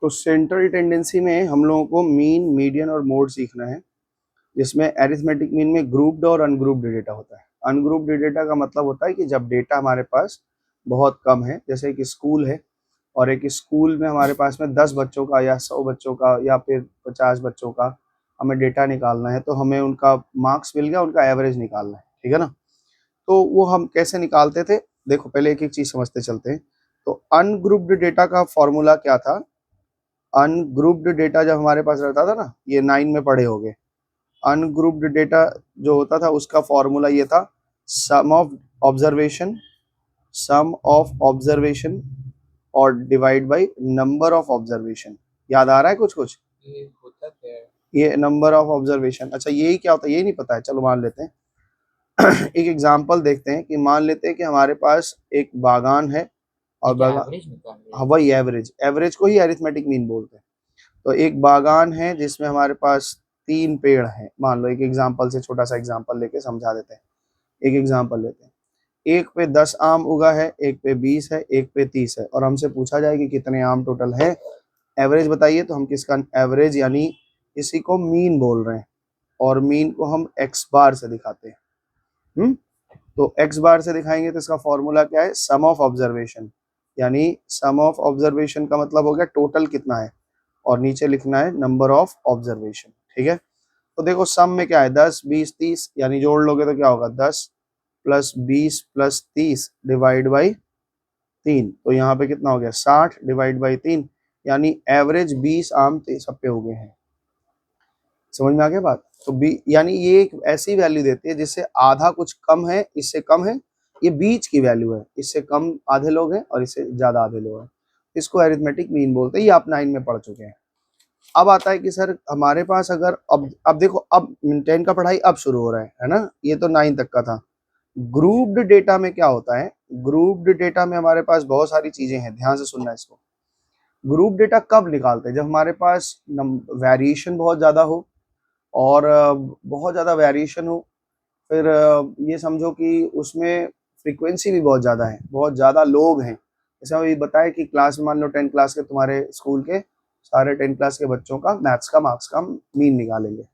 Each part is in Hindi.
तो सेंट्रल टेंडेंसी में हम लोगों को मीन, मीडियन और मोड सीखना है, जिसमें एरिथमेटिक मीन में ग्रुप्ड और अनग्रुप्ड डेटा होता है। अनग्रुप्ड डेटा का मतलब होता है कि जब डेटा हमारे पास बहुत कम है, जैसे एक स्कूल है और एक स्कूल में हमारे पास में 10 बच्चों का या 100 बच्चों का या फिर 50 बच्चों का हमें डेटा निकालना है, तो हमें उनका मार्क्स मिल गया, उनका एवरेज निकालना है, ठीक है ना। तो वो हम कैसे निकालते थे, देखो पहले एक एक चीज समझते चलते हैं। तो अनग्रुप्ड डेटा का फॉर्मूला क्या था? अनग्रुप्ड डेटा जब हमारे पास रहता था ना, ये 9 में पढ़े होंगे, अनग्रुप्ड डेटा जो होता था उसका फॉर्मूला ये था, sum of observation, sum of observation और divide by number of observation. याद आ रहा है कुछ कुछ? ये होता क्या है? ये नंबर ऑफ ऑब्जर्वेशन, अच्छा यही क्या होता है, ये नहीं पता है, चलो मान लेते हैं। एक एग्जांपल देखते हैं कि मान लेते हैं कि हमारे पास एक बागान है और क्या बागान, एवरेज निकाल रहे हाँ हैं? वही एवरेज, एवरेज को ही अरिथमेटिक मीन बोलते हैं। तो एक बागान है जिसमें हमारे पास 3 पेड़ हैं, मान लो, एक एग्जांपल से छोटा सा एग्जांपल लेके समझा देते हैं। एक एग्जांपल लेते हैं, एक पे 10 आम उगा है, एक पे 20 है, एक पे 30 है, और हमसे पूछा जाए कि कितने आम टोटल है, एवरेज बताइए। तो हम किसका एवरेज, यानी इसी को मीन बोल रहे हैं, और मीन को हम एक्स बार से दिखाते हैं। तो एक्स बार से दिखाएंगे तो इसका फॉर्मूला क्या है, सम ऑफ ऑब्जर्वेशन, यानी सम ऑफ ऑब्जर्वेशन का मतलब हो गया टोटल कितना है, और नीचे लिखना है नंबर ऑफ ऑब्जर्वेशन, ठीक है। तो देखो सम में क्या है, 10 20 30, यानी जोड़ लोगे तो क्या होगा, 10 प्लस 20 प्लस 30 डिवाइड बाई 3, तो यहाँ पे कितना हो गया, 60 डिवाइड बाई 3, यानी एवरेज 20 आम सब पे हो गए हैं। समझ में आ गया बात? तो बी यानी ये एक ऐसी वैल्यू देती है जिससे आधा कुछ कम है, इससे कम है, ये बीच की वैल्यू है, इससे कम आधे लोग हैं और इससे ज्यादा आधे लोग हैं, इसको अरिथमेटिक मीन बोलते हैं। ये आप 9 में पढ़ चुके हैं। अब आता है कि सर हमारे पास अगर अब देखो, अब 10 का पढ़ाई अब शुरू हो रहा है ना, ये तो 9 तक का था। ग्रुप्ड डेटा में क्या होता है, ग्रुप्ड डेटा में हमारे पास बहुत सारी चीजें हैं, ध्यान से सुनना इसको। ग्रुप डेटा कब निकालते हैं, जब हमारे पास वेरिएशन बहुत ज्यादा हो, और बहुत ज़्यादा वेरिएशन हो, फिर ये समझो कि उसमें फ्रीक्वेंसी भी बहुत ज़्यादा है, बहुत ज़्यादा लोग हैं। जैसे अभी बताया कि क्लास में मान लो 10 क्लास के, तुम्हारे स्कूल के सारे 10 क्लास के बच्चों का मैथ्स का मार्क्स का मीन निकालेंगे।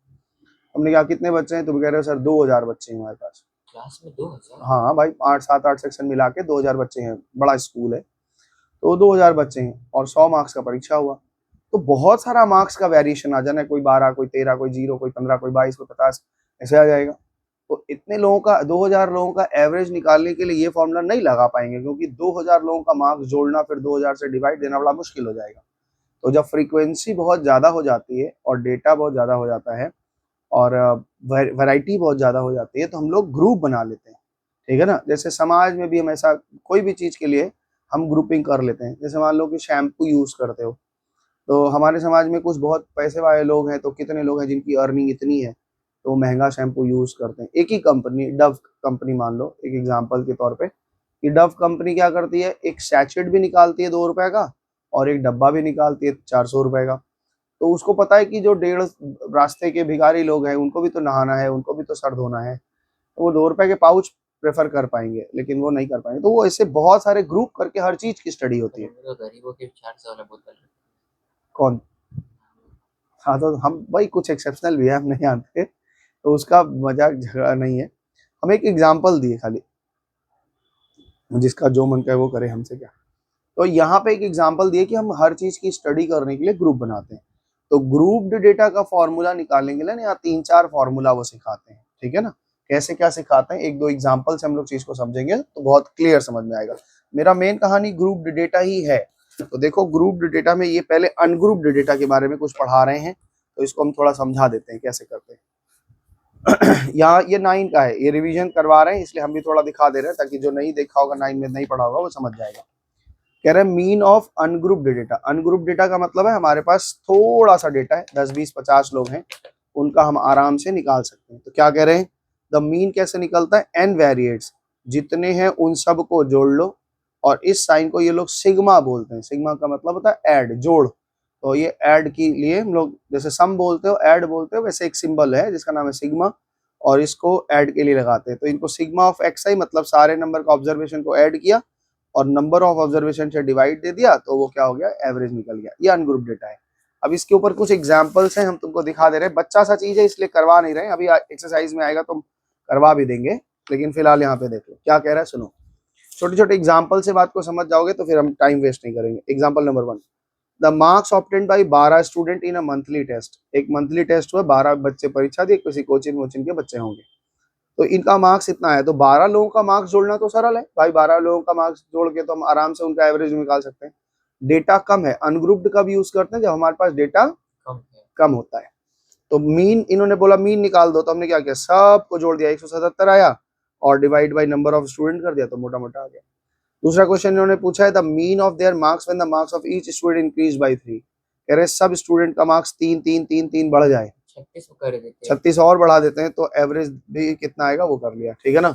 हमने कहा कितने बच्चे हैं, तुम कह रहे हो सर 2000 बच्चे हैं हमारे पास। क्लास में 2000? हाँ भाई, 8 7 8 सेक्शन मिला के 2000 बच्चे हैं, बड़ा स्कूल है। तो 2000 बच्चे हैं और 100 मार्क्स का परीक्षा हुआ, तो बहुत सारा मार्क्स का वेरिएशन आ जाना है, कोई 12, कोई 13, कोई 0, कोई 15, कोई 22, कोई 50, ऐसे आ जाएगा। तो इतने लोगों का, 2000 लोगों का एवरेज निकालने के लिए ये फॉर्मूला नहीं लगा पाएंगे, क्योंकि 2000 लोगों का मार्क्स जोड़ना फिर 2000 से डिवाइड देना बड़ा मुश्किल हो जाएगा। तो जब फ्रीक्वेंसी बहुत ज़्यादा हो जाती है और डेटा बहुत ज़्यादा हो जाता है और वैरायटी बहुत ज़्यादा हो जाती है, तो हम लोग ग्रुप बना लेते हैं, ठीक है ना। जैसे समाज में भी हम ऐसा कोई भी चीज़ के लिए हम ग्रुपिंग कर लेते हैं। जैसे मान लो कि शैम्पू यूज़ करते हो, तो हमारे समाज में कुछ बहुत पैसे वाले लोग हैं, तो कितने लोग हैं जिनकी अर्निंग इतनी है, तो महंगा शैम्पू यूज़ करते हैं। एक ही कंपनी, डव कंपनी मान लो एक एग्जांपल के तौर पे, कि डव कंपनी क्या करती है, एक सैचेट भी निकालती है 2 रुपए का, और एक डब्बा भी निकालती है 400 रुपए का। तो उसको पता है कि जो 1.5 रास्ते के भिखारी लोग हैं, उनको भी तो नहाना है, उनको भी तो सर धोना है, तो वो 2 रुपए के पाउच प्रेफर कर पाएंगे, लेकिन वो नहीं कर पाएंगे। तो वो ऐसे बहुत सारे ग्रुप करके हर चीज की स्टडी होती है। तो गरीबों के 400 वाला बोतल कौन? हाँ, तो हम भाई कुछ एक्सेप्शनल भी है, हम नहीं जानते, तो उसका मजाक झगड़ा नहीं है, हम एक एग्जाम्पल दिए खाली, जिसका जो मन करे वो करे, हमसे क्या। तो यहाँ पे एक एग्जाम्पल दिए कि हम हर चीज की स्टडी करने के लिए ग्रुप बनाते हैं। तो ग्रुप्ड डेटा का फॉर्मूला निकालने के लिए ना, यहाँ 3 4 फॉर्मूला वो सिखाते हैं, ठीक है ना। कैसे क्या सिखाते हैं, एक दो एग्जाम्पल से हम लोग चीज को समझेंगे तो बहुत क्लियर समझ में आएगा। मेरा मेन कहानी ग्रुप्ड डेटा ही है। तो देखो ग्रुप्ड डेटा में, ये पहले अनग्रुप्ड डेटा के बारे में कुछ पढ़ा रहे हैं, तो इसको हम थोड़ा समझा देते हैं कैसे करते हैं। यहाँ ये 9 का है, ये रिवीजन करवा रहे हैं, इसलिए हम भी थोड़ा दिखा दे रहे हैं, ताकि जो नहीं देखा होगा, 9 में नहीं पढ़ा होगा, वो समझ जाएगा। कह रहे हैं mean of ungrouped data. Ungrouped data का मतलब है हमारे पास थोड़ा सा डेटा है, 10 20 50 लोग हैं, उनका हम आराम से निकाल सकते हैं। तो क्या कह रहे हैं, द मीन कैसे निकलता है, एन वेरिएट्स, जितने हैं उन सब को जोड़ लो, और इस साइन को ये लोग सिग्मा बोलते हैं। सिग्मा का मतलब होता है ऐड, जोड़। तो ये ऐड के लिए हम लोग जैसे सम बोलते हो, ऐड बोलते हो, वैसे एक सिंबल है जिसका नाम है सिग्मा, और इसको ऐड के लिए लगाते हैं। तो इनको सिग्मा ऑफ एक्स आई, मतलब सारे नंबर का ऑब्जर्वेशन को ऐड किया और नंबर ऑफ ऑब्जर्वेशन से डिवाइड दे दिया तो वो क्या हो गया, एवरेज निकल गया। ये अनग्रुप डेटा है। अब इसके ऊपर कुछ एग्जांपल्स हैं, हम तुमको दिखा दे रहे हैं। बच्चा सा चीज है इसलिए करवा नहीं रहे हैं, अभी एक्सरसाइज में आएगा तो करवा भी देंगे, लेकिन फिलहाल यहाँ पे देख लो क्या कह रहा है, सुनो। छोटे छोटे एग्जाम्पल से बात को समझ जाओगे तो फिर हम टाइम वेस्ट नहीं करेंगे। Example number 1, the marks obtained by 12 student in a monthly test. एक मंथली टेस्ट हुआ, 12 बच्चे परीक्षा दिए, किसी कोचिंग वोचिंग के बच्चे होंगे, तो इनका मार्क्स इतना है। तो 12 लोगों का मार्क्स जोड़ना तो सरल है भाई, 12 लोगों का मार्क्स जोड़ के तो हम आराम से उनका एवरेज निकाल सकते हैं। डेटा कम है, अनग्रुप्ड कब यूज करते हैं, जब हमारे पास डेटा कम होता है। तो मीन, इन्होंने बोला मीन निकाल दो, तो हमने क्या किया, सबको जोड़ दिया, 177 आया और divide by number of student कर दिया, तो मोटा मोटा आ गया। दूसरा क्वेश्चन इन्होंने पूछा है, the mean of their marks when the marks of each student increase by 3। कह रहे सब स्टूडेंट का मार्क्स 3 3 3 3 बढ़ जाए, 36 और बढ़ा देते हैं, तो एवरेज भी कितना आएगा वो कर लिया, ठीक है ना।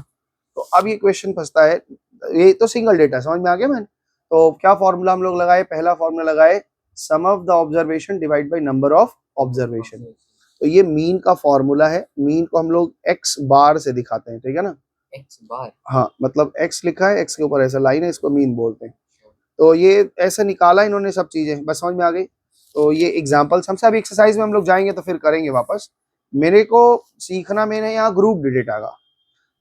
तो अब ये क्वेश्चन फंसता है, ये तो सिंगल डेटा समझ में आ गया मैंने। तो क्या फॉर्मूला हम लोग लगाए, पहला फॉर्मूला लगाए, sum of the observation divide by number of observation. तो ये मीन का फॉर्मूला है, मीन को हम लोग एक्स बार से दिखाते हैं, ठीक है ना, एक्स बार, हाँ मतलब एक्स लिखा है, एक्स के ऊपर ऐसा लाइन है, इसको मीन बोलते हैं। तो ये ऐसे निकाला इन्होंने सब चीजें, बस समझ में आ गई। तो ये एग्जांपल्स हमसे, अभी एक्सरसाइज में हम लोग जाएंगे तो फिर करेंगे वापस। मेरे को सीखना मैंने यहाँ ग्रुप डेटा का,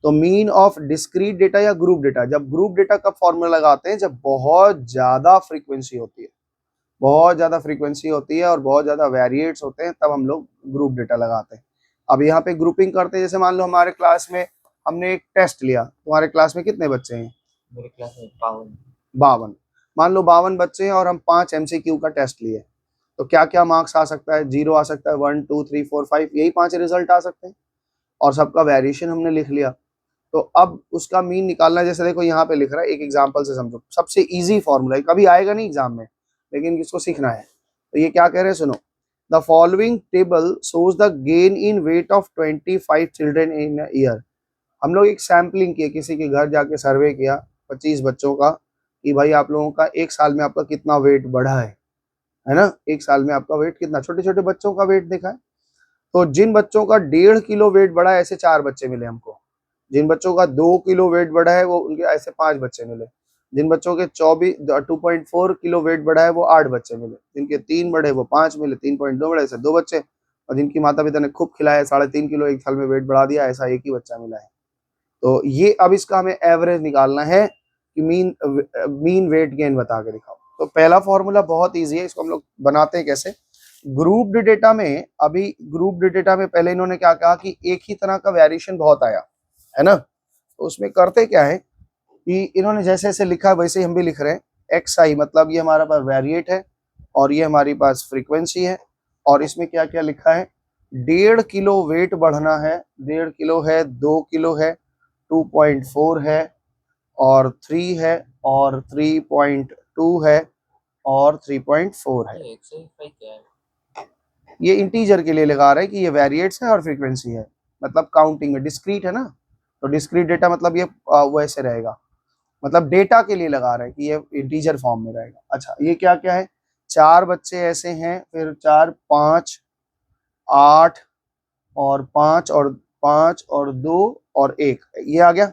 तो मीन ऑफ डिस्क्रीट डेटा या ग्रुप डेटा। जब ग्रुप डेटा का फॉर्मूला लगाते हैं जब बहुत ज्यादा फ्रीक्वेंसी होती है, बहुत ज्यादा फ्रीक्वेंसी होती है और बहुत ज्यादा वेरिएट्स होते हैं, तब हम लोग ग्रुप डेटा लगाते हैं। अब यहाँ पे ग्रुपिंग करते हैं, जैसे मान लो हमारे क्लास में हमने एक टेस्ट लिया, तुम्हारे क्लास में कितने बच्चे हैं, मेरे क्लास में 52। 52, मान लो 52 बच्चे हैं और हम 5 MCQ का टेस्ट लिए, तो क्या क्या मार्क्स आ सकता है, 0 आ सकता है, 1 2 3 4 5, यही 5 रिजल्ट आ सकते हैं, और सबका वेरिएशन हमने लिख लिया। तो अब उसका मीन निकालना, जैसे देखो यहाँ पे लिख रहा है, एक एग्जांपल से समझो, सबसे इजी फॉर्मूला है, कभी आएगा नहीं एग्जाम में, लेकिन इसको सीखना है। तो ये क्या कह रहे हैं, सुनो, the following table shows the gain in weight of 25 children in year. हम लोग एक सैम्पलिंग किया, किसी के घर जाके सर्वे किया 25 बच्चों का, कि भाई आप लोगों का एक साल में आपका कितना वेट बढ़ा है ना, एक साल में आपका वेट कितना, छोटे छोटे बच्चों का वेट देखा है। तो जिन बच्चों का 1.5 किलो वेट बढ़ा है, ऐसे 4 बच्चे मिले हमको। जिन बच्चों का 2 किलो वेट बढ़ा है वो उनके ऐसे 5 बच्चे मिले। जिन बच्चों के 2.4 किलो वेट बढ़ा है वो 8 बच्चे मिले। जिनके 3 बढ़े वो 5 मिले, 3.2 बढ़े ऐसे 2 बच्चे, और जिनकी माता पिता ने खूब खिलाया 3.5 किलो एक साल में वेट बढ़ा दिया, ऐसा एक ही बच्चा मिला है। तो ये अब इसका हमें एवरेज निकालना है कि मीन वेट गेन बता के दिखाओ। तो पहला फॉर्मूला बहुत ईजी है, इसको हम लोग बनाते हैं कैसे, ग्रुप्ड डेटा में। अभी ग्रुप्ड डेटा में पहले इन्होंने क्या कहा कि एक ही तरह का वेरिएशन बहुत आया है ना, तो उसमें करते क्या है कि इन्होंने जैसे जैसे लिखा है वैसे ही हम भी लिख रहे हैं। एक्स आई मतलब ये हमारा पास वेरिएट है और ये हमारी पास फ्रीक्वेंसी है, और इसमें क्या क्या लिखा है, 1.5 किलो वेट बढ़ना है, 1.5 किलो है, 2 किलो है, 2.4 है, और 3 है, और 3.2 है, और 3.4 है। ये एक्सरसाइज क्या है? ये इंटीजर के लिए लगा रहा है कि ये वेरिएट्स है और फ्रीक्वेंसी है, मतलब काउंटिंग में डिस्क्रीट है ना, तो डिस्क्रीट डेटा मतलब ये वैसे रहेगा, मतलब डेटा के लिए लगा रहा है कि ये इंटीजर फॉर्म में रहेगा। अच्छा ये क्या क्या है, 4 बच्चे ऐसे हैं, फिर 4 5 8 और 5 और 2 और 1, ये आ गया।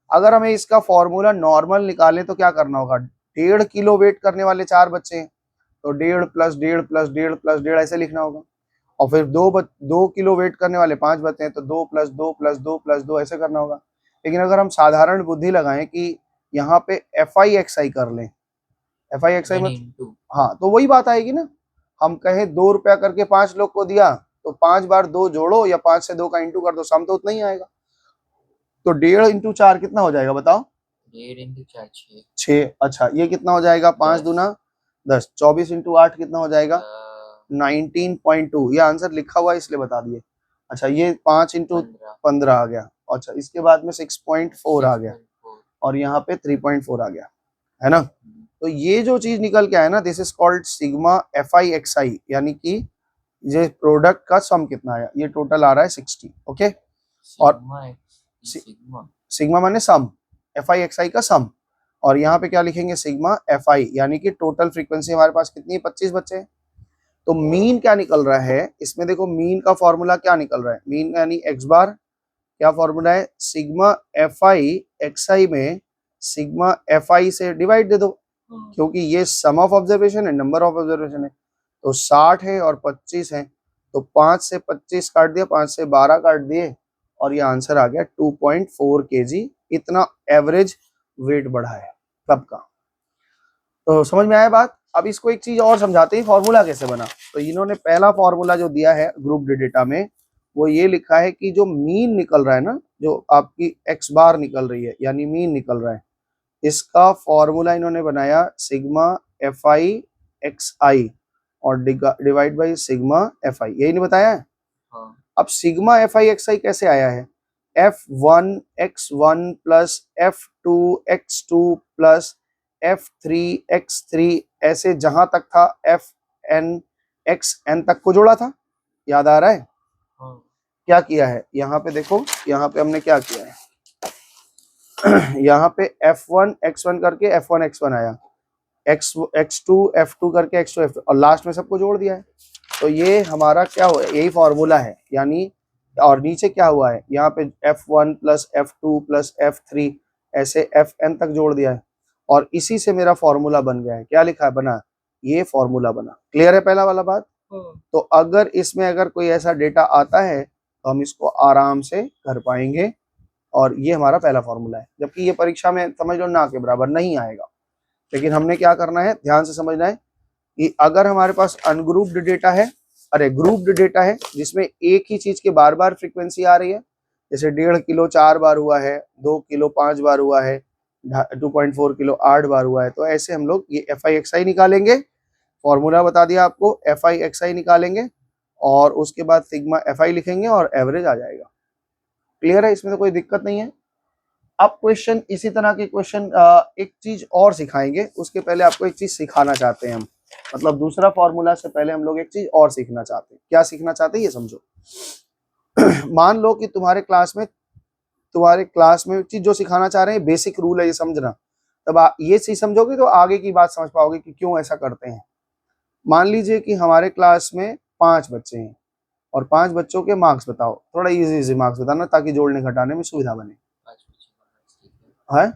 अगर हमें इसका फॉर्मूला नॉर्मल निकालें तो क्या करना होगा, 1.5 किलो वेट करने वाले 4 बच्चे हैं, तो 1.5 प्लस 1.5 प्लस 1.5 प्लस 1.5 ऐसे लिखना होगा। और फिर 2 किलो वेट करने वाले 5 बच्चे हैं, तो 2 प्लस 2 प्लस 2 प्लस 2 ऐसे करना होगा। लेकिन अगर हम साधारण बुद्धि लगाएं कि यहाँ पे एफ आई एक्स आई कर लें, एफ आई एक्स आई मतलब, हाँ तो वही बात आएगी ना, हम कहें 2 रुपया करके 5 लोग को दिया, तो 5 बार 2 जोड़ो या 5 से 2 का इंटू कर दो, सम तो उतना ही आएगा। तो 1.5 इंटू 4 कितना हो जाएगा बताओ, 1.5 इंटू 4 6। अच्छा ये कितना हो जाएगा, 5 दूना 10, 24 इंटू 8 कितना हो जाएगा, 19.2। ये आंसर लिखा हुआ है इसलिए बता दिए। अच्छा ये 5 इंटू 15 आ गया। अच्छा इसके बाद में 6.4 आ गया, और यहाँ पे 3.4 आ गया, है ना। तो ये जो चीज निकल के आया ना, this is called sigma f i x i, यानी कि ये प्रोडक्ट का सम कितना आया, ये टोटल आ रहा है 60। ओके, और सिग्मा माने सम, एफ आई एक्स आई का सम, और यहाँ पे क्या लिखेंगे, सिग्मा एफ आई, यानी कि टोटल फ्रीक्वेंसी हमारे पास कितनी है, 25 बच्चे हैं। तो मीन क्या निकल रहा है इसमें, देखो मीन का फॉर्मूला क्या निकल रहा है, मीन यानी एक्स बार, क्या फॉर्मूला है, सिग्मा एफ आई एक्स आई में सिग्मा एफ आई से डिवाइड दे दो, क्योंकि ये सम ऑफ ऑब्जर्वेशन है, नंबर ऑफ ऑब्जर्वेशन है। तो 60 है और 25 है, तो 5 से 25 काट दिया, 5 से 12 काट दिए, और ये आंसर आ गया 2.4 kg। इतना एवरेज वेट बढ़ा है सबका। तो समझ में आया बात। अब इसको एक चीज और समझाते हैं, फॉर्मूला कैसे बना। तो इन्होंने पहला फॉर्मूला जो दिया है ग्रुप डी डेटा में, वो ये लिखा है कि जो मीन निकल रहा है ना, जो आपकी एक्स बार निकल रही है, यानी मीन निकल रहा है, इसका फॉर्मूला इन्होंने बनाया सिग्मा एफ आई एक्स आई और डिवाइड बाई सिग्मा एफ आई, यही नहीं बताया है। हाँ। अब सिग्मा एफ आई एक्स आई कैसे आया है, f1x1 plus f2x2 plus f3x3, ऐसे जहां तक था fn तक को जोड़ा था, याद आ रहा है। हाँ। क्या किया है यहाँ पे देखो, यहाँ पे हमने क्या किया है यहाँ पे f1x1 करके f1x1 आया, x2 f2 करके x2 f2, और लास्ट में सबको जोड़ दिया है। तो ये हमारा क्या हुआ, यही फॉर्मूला है, यानी और नीचे क्या हुआ है, यहाँ पे f1 plus f2 plus f3 ऐसे fn तक जोड़ दिया है, और इसी से मेरा फॉर्मूला बन गया है। क्या लिखा है, बना, ये फॉर्मूला बना। क्लियर है पहला वाला बात। तो अगर इसमें अगर कोई ऐसा डेटा आता है तो हम इसको आराम से कर पाएंगे, और ये हमारा पहला फॉर्मूला है। जबकि ये परीक्षा में समझ लो ना के बराबर नहीं आएगा, लेकिन हमने क्या करना है, ध्यान से समझना है कि अगर हमारे पास अनग्रुप्ड डेटा है, अरे ग्रुप्ड डेटा है, जिसमें एक ही चीज के बार बार फ्रीक्वेंसी आ रही है, जैसे 1.5 किलो 4 बार हुआ है, 2 किलो 5 बार हुआ है, 2.4 किलो 8 बार हुआ है, तो ऐसे हम लोग ये एफ आई एक्स आई निकालेंगे। फॉर्मूला बता दिया आपको, एफ आई एक्स आई निकालेंगे और उसके बाद सिग्मा एफ आई लिखेंगे और एवरेज आ जाएगा। क्लियर है, इसमें तो कोई दिक्कत नहीं है। अब क्वेश्चन इसी तरह के क्वेश्चन एक चीज और सिखाएंगे, उसके पहले आपको एक चीज सिखाना चाहते हैं हम, मतलब दूसरा फॉर्मूला से पहले हम लोग एक चीज और सीखना चाहते हैं। क्या सीखना चाहते हैं ये समझो। मान लो कि तुम्हारे क्लास में चीज जो सिखाना चाह रहे हैं बेसिक रूल है, ये समझना। तब ये चीज समझोगे तो आगे की बात समझ पाओगे कि क्यों ऐसा करते हैं। मान लीजिए कि हमारे क्लास में 5 बच्चे हैं और 5 बच्चों के मार्क्स बताओ, थोड़ा इजी मार्क्स बताना ताकि जोड़ने घटाने में सुविधा बने। है,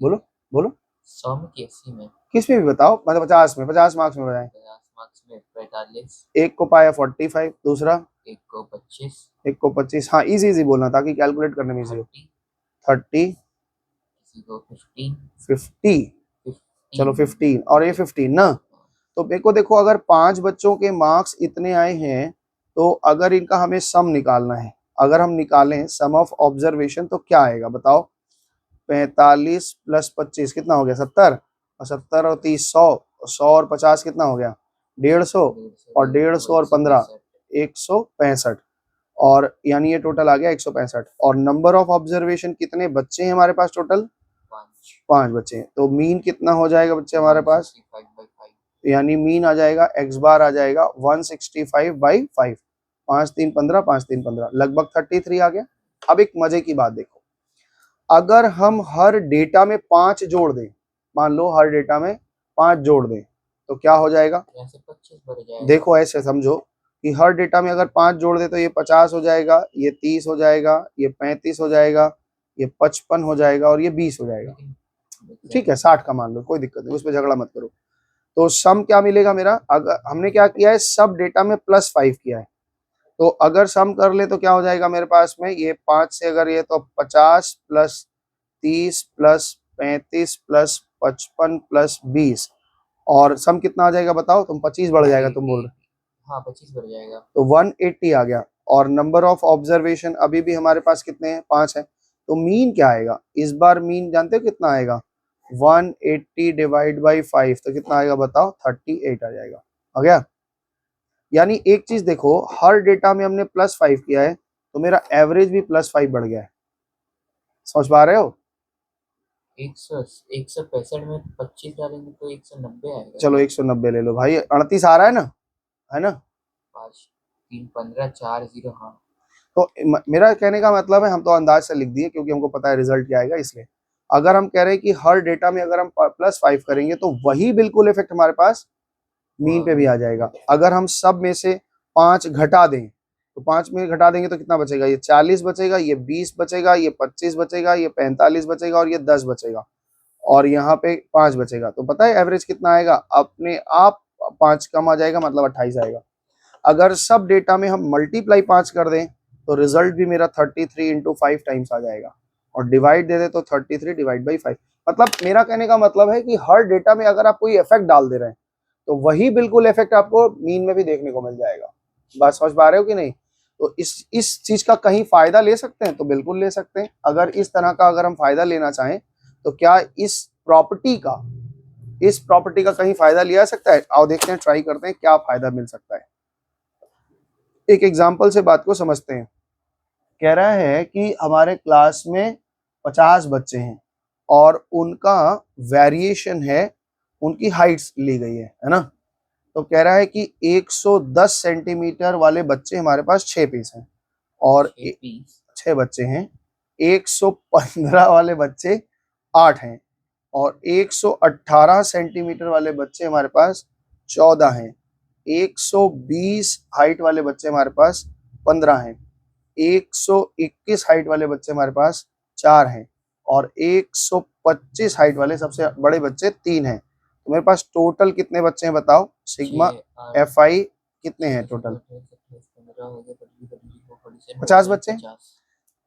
बोलो बोलो। 100 में कि 80 में? किस में भी बताओ, मतलब 50 में, 50 मार्क्स में बताएं। 50 मार्क्स में 45। एक को पाया 45, दूसरा एक को 25। एक को 25। हाँ, इजी बोलना ताकि कैलकुलेट करने में इजी हो। 30, किसी को 15। 50, चलो 15 और ये 15 ना। तो देखो अगर 5 बच्चों के मार्क्स इतने आए हैं, तो अगर इनका हमें सम निकालना है, अगर हम निकालें सम ऑफ ऑब्जर्वेशन तो क्या आएगा बताओ। 45 प्लस 25 कितना हो गया, 70, और 70 और 30 100, 100 और 50 कितना हो गया, 150, और 150 और 15 165, और यानी ये टोटल आ गया 165। और नंबर ऑफ ऑब्जर्वेशन कितने बच्चे हैं हमारे पास, टोटल 5 बच्चे हैं। तो मीन कितना हो जाएगा बच्चे हमारे पास, यानी मीन आ जाएगा एक्स बार आ जाएगा 165/5, 5 3 15, 5 3 15, लगभग 33 आ गया। अब एक मजे की बात देखो, अगर हम हर डेटा में 5 जोड़ दें, मान लो हर डेटा में 5 जोड़ दें, तो क्या हो जाएगा, 25 बढ़ जाएगा। देखो ऐसे समझो कि हर डेटा में अगर 5 जोड़ दे तो ये 50 हो जाएगा, ये 30 हो जाएगा, ये 35 हो जाएगा, ये 55 हो जाएगा, और ये 20 हो जाएगा। ठीक है, 60 का मान लो, कोई दिक्कत नहीं, उस पर झगड़ा मत करो। तो सम क्या मिलेगा मेरा, अगर हमने क्या किया है, सब डेटा में +5 किया है, तो अगर सम कर ले तो क्या हो जाएगा मेरे पास में, ये 5 से अगर ये, तो 50 प्लस 30 प्लस 35 प्लस 55 प्लस 20, और सम कितना आ जाएगा बताओ तुम, 25 बढ़ जाएगा तुम बोल रहे। हाँ 25 बढ़ जाएगा, तो 180 आ गया। और नंबर ऑफ ऑब्जर्वेशन अभी भी हमारे पास कितने हैं, 5 है। तो मीन क्या आएगा इस बार, मीन जानते हो कितना आएगा, 180 डिवाइड बाई 5, तो कितना आएगा बताओ, 38 आ जाएगा। आ गया। यानी एक चीज देखो, हर डेटा में हमने +5 किया है, तो मेरा एवरेज भी +5 बढ़ गया है। समझ पा रहे हो। 165 में 25 डालेंगे तो 190 आएगा। चलो 190 ले लो भाई, 38 आ रहा है ना, है ना। 5 3 15 4 0। हाँ, तो मेरा कहने का मतलब है, हम तो अंदाज से लिख दिए क्योंकि हमको पता है रिजल्ट क्या आएगा, इसलिए अगर हम कह रहे हैं कि हर डेटा में अगर हम +5 करेंगे तो वही बिल्कुल इफेक्ट हमारे पास मीन पे भी आ जाएगा। अगर हम सब में से 5 घटा दें, तो 5 में घटा देंगे तो कितना बचेगा, ये 40 बचेगा, ये 20 बचेगा, ये 25 बचेगा, ये 45 बचेगा, और ये 10 बचेगा। और यहाँ पे 5 बचेगा, तो पता है एवरेज कितना आएगा? अपने आप 5 कम आ जाएगा, मतलब 28 आएगा। अगर सब डेटा में हम मल्टीप्लाई 5 कर दें तो रिजल्ट भी मेरा 33 इंटू 5 टाइम्स आ जाएगा, और डिवाइड दे दे तो 33 डिवाइड बाई 5। मतलब मेरा कहने का मतलब है कि हर डेटा में अगर आप कोई इफेक्ट डाल दे रहे हैं तो वही बिल्कुल इफेक्ट आपको मीन में भी देखने को मिल जाएगा। बात समझ पा रहे हो कि नहीं? तो इस चीज का कहीं फायदा ले सकते हैं तो बिल्कुल ले सकते हैं। अगर इस तरह का अगर हम फायदा लेना चाहें तो क्या इस प्रॉपर्टी का कहीं फायदा लिया जा सकता है? आओ देखते हैं, ट्राई करते हैं क्या फायदा मिल सकता है। एक एग्जाम्पल से बात को समझते हैं। कह रहा है कि हमारे क्लास में 50 बच्चे हैं और उनका वेरिएशन है, उनकी हाइट्स ली गई है ना। तो कह रहा है कि 110 सेंटीमीटर वाले बच्चे हमारे पास 6 पीस हैं, और 6 बच्चे हैं। 115 वाले बच्चे 8 हैं, और 118 सेंटीमीटर वाले बच्चे हमारे पास 14 हैं। 120 हाइट वाले बच्चे हमारे पास 15 हैं। 121 हाइट वाले बच्चे हमारे पास 4 हैं, और 125 हाइट वाले सबसे बड़े बच्चे 3 हैं। तो मेरे पास टोटल कितने बच्चे हैं बताओ? सिग्मा एफ आई कितने हैं टोटल? 50 बच्चे।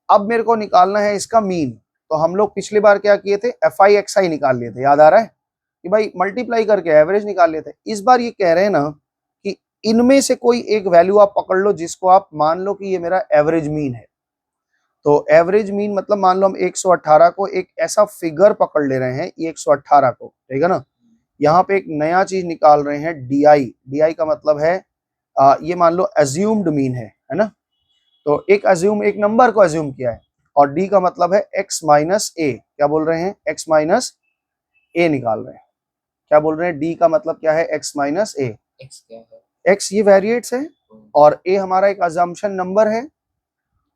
अब मेरे को निकालना है इसका मीन। तो हम लोग पिछली बार क्या किए थे? एफ आई एक्स आई निकाल लिए थे, याद आ रहा है कि भाई मल्टीप्लाई करके एवरेज निकाल लिए थे। इस बार ये कह रहे हैं ना कि इनमें से कोई एक वैल्यू आप पकड़ लो जिसको आप मान लो कि ये मेरा एवरेज मीन है। तो एवरेज मीन मतलब मान लो हम 118 को एक ऐसा फिगर पकड़ ले रहे हैं, ये 118 को, ठीक है ना। यहाँ पे एक नया चीज निकाल रहे हैं, DI। DI का मतलब है ये मान लो अज्यूम्ड मीन है ना। तो एक नंबर को अज्यूम किया है, और D का मतलब है x माइनस ए। क्या बोल रहे हैं? x माइनस ए निकाल रहे हैं। क्या बोल रहे हैं? D का मतलब क्या है? x माइनस ए। x क्या है? x ये वेरिएट्स है, और a हमारा एक अजम्पशन नंबर है।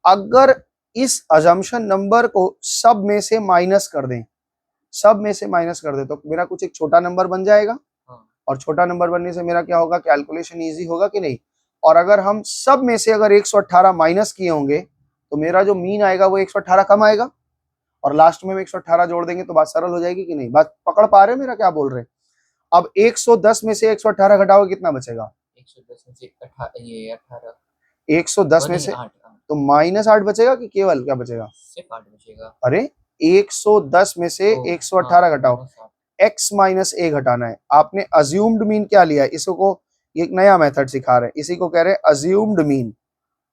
अगर इस अजम्पशन नंबर को सब में से माइनस कर दें, तो मेरा कुछ एक छोटा नंबर बन जाएगा। और छोटा नंबर बनने से मेरा क्या होगा? कैलकुलेशन इजी होगा कि नहीं। और अगर हम सब में से अगर 118 माइनस किए होंगे तो मेरा जो मीन आएगा वो 118 कम आएगा, और लास्ट में 118 जोड़ देंगे तो बात सरल हो जाएगी कि नहीं। बात पकड़ पा रहे हो मेरा क्या बोल रहे हैं? अब 110 में से 118 घटाओगे कितना बचेगा? 110 में से 18 110 में से 8 तो -8 बचेगा कि केवल क्या बचेगा? सिर्फ 8 बचेगा। अरे 110 में से 118 घटाओ, x माइनस ए घटाना है। आपने अज्यूम्ड मीन क्या लिया है? इसको एक नया मेथड सिखा रहे हैं, इसी को कह रहे हैं अज्यूम्ड मीन।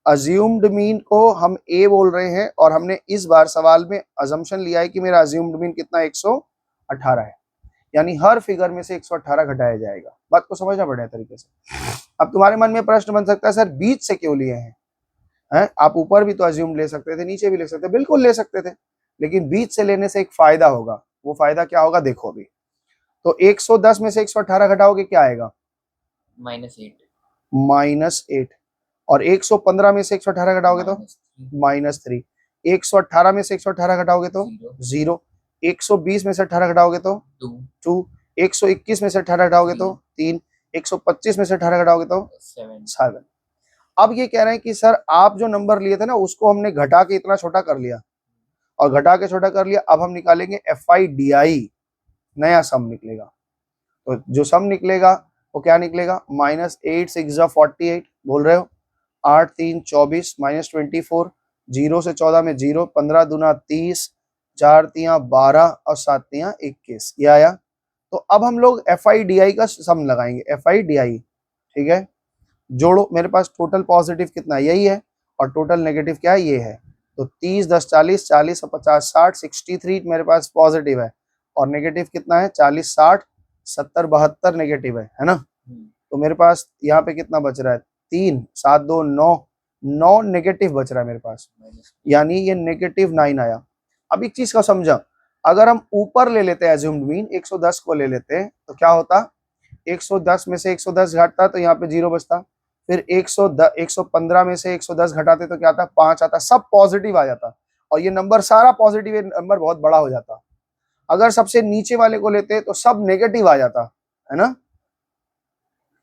अज्यूम्ड मीन को हम a बोल रहे हैं, और हमने इस बार सवाल में अजम्पशन लिया है कि मेरा अज्यूम्ड मीन कितना? 118 है। यानी हर फिगर में से 118 घटाया जाएगा। बात को समझना बढ़िया तरीके से। अब तुम्हारे मन में प्रश्न बन सकता है, सर बीच से क्यों लिए हैं? आप ऊपर भी तो अज्यूम ले सकते थे, नीचे भी ले सकते थे, बिल्कुल ले सकते थे, लेकिन बीच से लेने से एक फायदा होगा। वो फायदा क्या होगा देखो अभी। तो 110 में से 118 घटाओगे क्या आएगा? -8। और 115 में से 118 घटाओगे तो -3। 118 में से 118 घटाओगे तो 0। 120 में से 18 घटाओगे तो 2। 121 में से 18 घटाओगे तो 3। 125 में से 18 घटाओगे तो 7। अब ये कह रहे हैं कि सर आप जो नंबर लिए थे ना उसको हमने घटा के इतना छोटा कर लिया, और घटा के छोटा कर लिया। अब हम निकालेंगे FIDI, नया सम निकलेगा। तो जो सम निकलेगा वो क्या निकलेगा? -8 6 48 बोल रहे हो, 8 3 24 -24, 0 से 14 में 0, 15 दूना 30, 4 तियां 12 और 7 तियां 21, ये आया। तो अब हम लोग FIDI का सम लगाएंगे। FIDI, ठीक है। जोड़ो, मेरे पास टोटल पॉजिटिव कितना है? यही है, और टोटल नेगेटिव क्या है? ये है। तो 30 10 40, 40 और 50 60, 63 मेरे पास पॉजिटिव है, और नेगेटिव कितना है? 40 60 70 72 नेगेटिव है ना। तो मेरे पास यहाँ पे कितना बच रहा है? 3 7 2 9 9 नेगेटिव बच रहा है मेरे पास, यानी ये -9 आया। अब एक चीज का समझा, अगर हम ऊपर ले लेते हैं एज्यूम्ड मीन, 110 को ले लेते हैं तो क्या होता? 110 में से 110 घटता तो यहाँ पे 0 बचता। फिर 115 में से 110 घटाते तो क्या आता? 5 आता। सब पॉजिटिव आ जाता, और ये नंबर सारा पॉजिटिव नंबर बहुत बड़ा हो जाता। अगर सबसे नीचे वाले को लेते तो सब नेगेटिव आ जाता, है ना।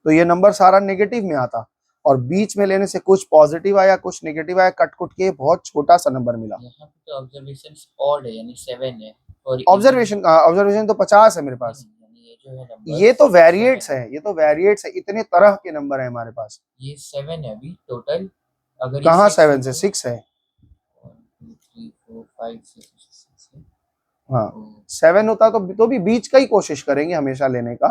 तो ये नंबर सारा नेगेटिव में आता, और बीच में लेने से कुछ पॉजिटिव आया कुछ नेगेटिव आया, कट कुट के बहुत छोटा सा नंबर मिला। यहाँ पे तो ऑब्जर्वेशंस ऑड है, यानी 7 है। और ऑब्जर्वेशन कहाँ, ऑब्जर्वेशन तो 50 है मेरे पास। यानी ये जो है नंबर ये तो वेरिएट्स है, ये तो वेरिएट्स है, इतने तरह के नंबर है हमारे पास। ये 7 है अभी टोटल। अगर कहाँ ये 7 से 6 है। 1 2 3 4 5 6 है। हाँ 7 होता तो भी बीच का ही कोशिश करेंगे हमेशा लेने का,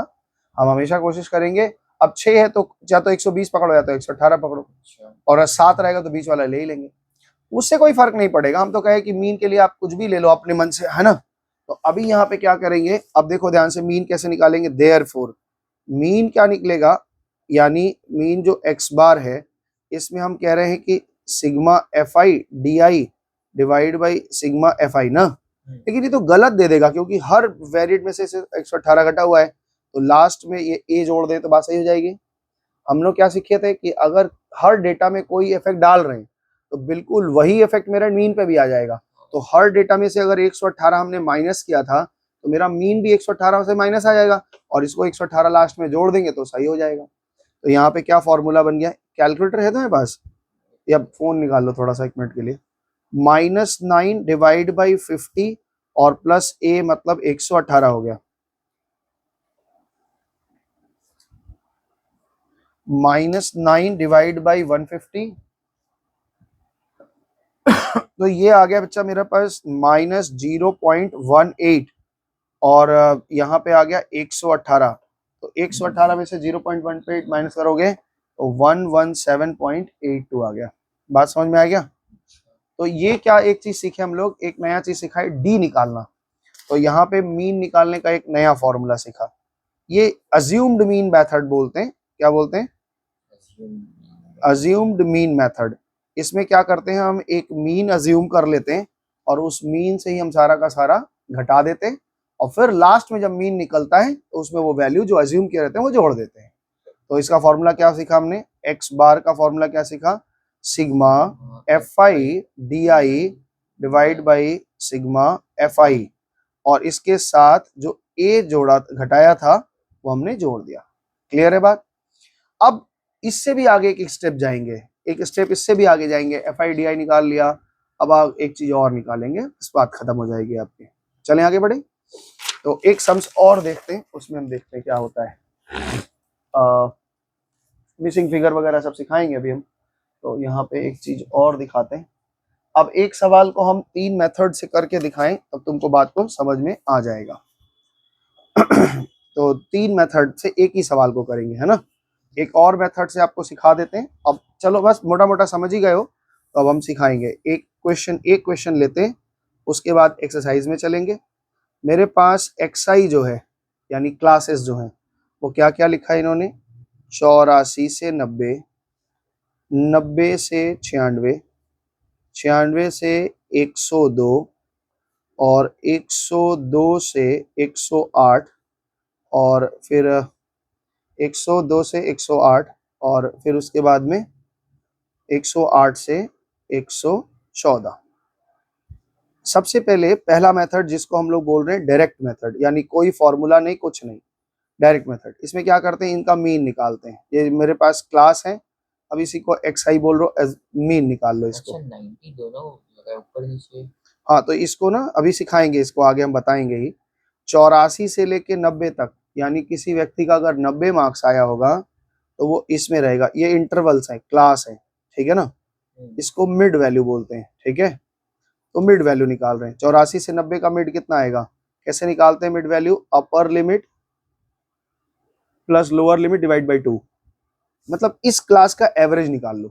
हम हमेशा कोशिश करेंगे। अब 6 है तो या तो 120 पकड़ो या तो 118 पकड़ो, अच्छा और 7 रहेगा तो बीच वाला ले ही लेंगे, उससे कोई फर्क नहीं पड़ेगा। हम तो कहे कि मीन के लिए आप कुछ भी ले लो अपने मन से, है ना। तो अभी यहाँ पे क्या करेंगे, अब देखो ध्यान से, मीन कैसे निकालेंगे। देयरफॉर मीन क्या निकलेगा, यानी मीन जो एक्स बार है, इसमें हम कह रहे हैं कि sigma f I D I divide by sigma f आई ना। लेकिन ये तो गलत दे देगा, क्योंकि हर वेरिएट में से 118 घटा हुआ है, तो लास्ट में ये ए जोड़ दे तो बात सही हो जाएगी। हम लोग क्या सीखे थे कि अगर हर डेटा में कोई इफेक्ट डाल रहे हैं तो बिल्कुल वही इफेक्ट मेरा मीन पे भी आ जाएगा। तो हर डेटा में से अगर 118 हमने माइनस किया था तो मेरा मीन भी 118 से माइनस आ जाएगा, और इसको 118 लास्ट में जोड़ देंगे तो सही हो जाएगा। तो यहाँ पे क्या फॉर्मूला बन गया, कैलकुलेटर है तुम्हारे पास या फोन निकाल लो थोड़ा सा 1 मिनट के लिए। -9 डिवाइड बाई 50 और प्लस ए मतलब 118 हो गया। -9 डिवाइड बाई 150 तो ये आ गया बच्चा मेरे पास -0.18, और यहाँ पे आ गया 118। तो 118 में से 0.18 माइनस करोगे तो 117.82 आ गया। बात समझ में आ गया। तो ये क्या एक चीज सीखे हम लोग, एक नया चीज सीखा है, डी निकालना। तो यहाँ पे मीन निकालने का एक नया फॉर्मूला सीखा, ये अज्यूम्ड मीन मेथड बोलते हैं। क्या बोलते हैं, अज्यूम्ड मीन मेथड। इसमें क्या करते हैं, हम एक मीन अज्यूम कर लेते हैं और उस मीन से ही हम सारा का सारा घटा देते हैं, और फिर लास्ट में जब मीन निकलता है तो उसमें वो वैल्यू जो अज्यूम किए रहते हैं वो जोड़ देते हैं। तो इसका फॉर्मूला क्या सीखा हमने, एक्स बार का फॉर्मूला क्या सीखा, sigma f I D I divide by sigma f आई, और इसके साथ जो ए जोड़ा घटाया था वो हमने जोड़ दिया। क्लियर है बात। अब इससे भी आगे एक स्टेप जाएंगे, एक स्टेप इससे भी आगे जाएंगे। एफ आई डी आई निकाल लिया, अब आप एक चीज और निकालेंगे, इस बात खत्म हो जाएगी आपकी। चलें आगे बढ़े। तो एक सम्स और देखते हैं, उसमें हम देखते हैं क्या होता है। मिसिंग फिगर वगैरह सब सिखाएंगे अभी हम। तो यहाँ पे एक चीज और दिखाते हैं। अब एक सवाल को हम 3 मेथड से करके दिखाएं तब तुमको बात को समझ में आ जाएगा। तो 3 मेथड से एक ही सवाल को करेंगे, है ना। एक और मेथड से आपको सिखा देते हैं। अब चलो बस मोटा मोटा समझ ही गए हो, तो अब हम सिखाएंगे। एक क्वेश्चन लेते हैं, उसके बाद एक्सरसाइज में चलेंगे। मेरे पास एक्सआई जो है यानी क्लासेस जो हैं वो क्या क्या लिखा है इन्होंने, 84 से 90, 90 से 96, 96 से 102, और 102 से 108, और फिर 102 से 108, और फिर उसके बाद में 108 से 114। सबसे पहले पहला मेथड जिसको हम लोग बोल रहे हैं डायरेक्ट मेथड, यानी कोई फॉर्मूला नहीं कुछ नहीं, डायरेक्ट मेथड। इसमें क्या करते हैं, इनका मीन निकालते हैं। ये मेरे पास क्लास है, अब इसी को एक्स आई बोल रहा हूँ, मीन निकाल लो इसको। अच्छा 90 दोनों लगा ऊपर नीचे। हाँ तो इसको ना अभी सिखाएंगे, इसको आगे हम बताएंगे ही। 84 से लेके 90 तक, यानी किसी व्यक्ति का अगर 90 मार्क्स आया होगा तो वो इसमें रहेगा। ये इंटरवल्स है, क्लास है, ठीक है ना। इसको मिड वैल्यू बोलते हैं, ठीक है। तो मिड वैल्यू निकाल रहे हैं। 84 से 90 का मिड कितना आएगा, कैसे निकालते हैं mid value, upper limit plus lower limit divide by 2, मतलब इस क्लास का एवरेज निकाल लो।